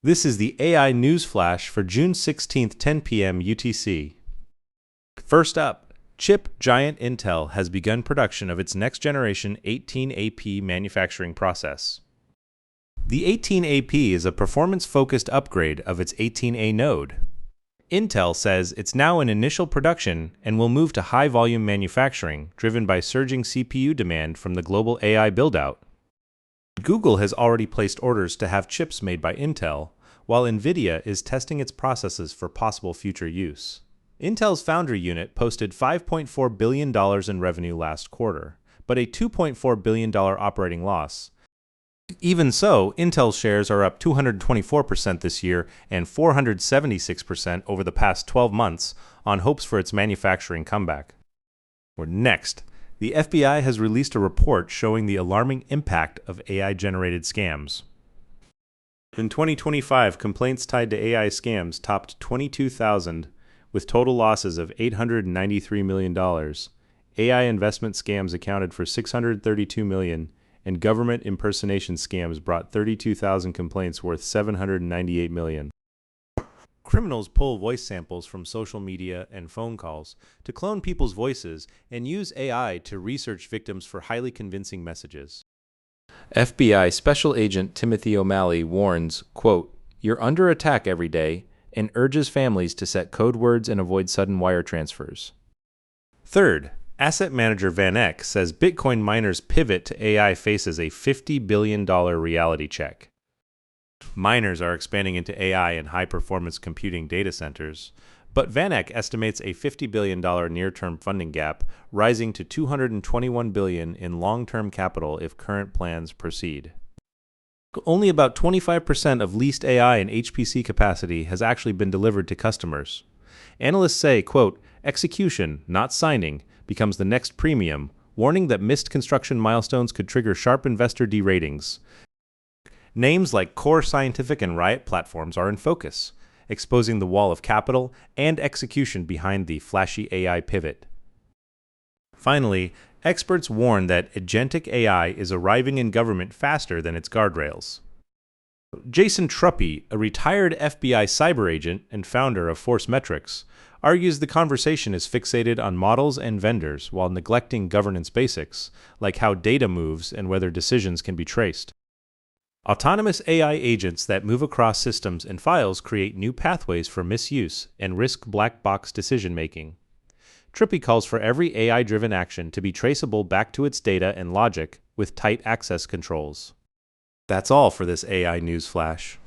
This is the AI News Flash for June 16th, 10 p.m. UTC. First up, chip giant Intel has begun production of its next-generation 18A-P manufacturing process. The 18A-P is a performance-focused upgrade of its 18A node. Intel says it's now in initial production and will move to high-volume manufacturing, driven by surging CPU demand from the global AI build-out. Google has already placed orders to have chips made by Intel, while NVIDIA is testing its processes for possible future use. Intel's foundry unit posted $5.4 billion in revenue last quarter, but a $2.4 billion operating loss. Even so, Intel's shares are up 224% this year and 476% over the past 12 months on hopes for its manufacturing comeback. Next, the FBI has released a report showing the alarming impact of AI-generated scams. In 2025, complaints tied to AI scams topped 22,000, with total losses of $893 million. AI investment scams accounted for $632 million, and government impersonation scams brought 32,000 complaints worth $798 million. Criminals pull voice samples from social media and phone calls to clone people's voices and use AI to research victims for highly convincing messages. FBI Special Agent Timothy O'Malley warns, quote, "You're under attack every day," and urges families to set code words and avoid sudden wire transfers. Third, asset manager VanEck says Bitcoin miners' pivot to AI faces a $50 billion reality check. Miners are expanding into AI and high-performance computing data centers, but VanEck estimates a $50 billion near-term funding gap, rising to $221 billion in long-term capital if current plans proceed. Only about 25% of leased AI and HPC capacity has actually been delivered to customers. Analysts say, quote, "Execution, not signing, becomes the next premium," warning that missed construction milestones could trigger sharp investor deratings. Names like Core Scientific and Riot Platforms are in focus, exposing the wall of capital and execution behind the flashy AI pivot. Finally, experts warn that agentic AI is arriving in government faster than its guardrails. Jason Truppy, a retired FBI cyber agent and founder of Force Metrics, argues the conversation is fixated on models and vendors while neglecting governance basics, like how data moves and whether decisions can be traced. Autonomous AI agents that move across systems and files create new pathways for misuse and risk black box decision-making. Truppy calls for every AI-driven action to be traceable back to its data and logic with tight access controls. That's all for this AI News Flash.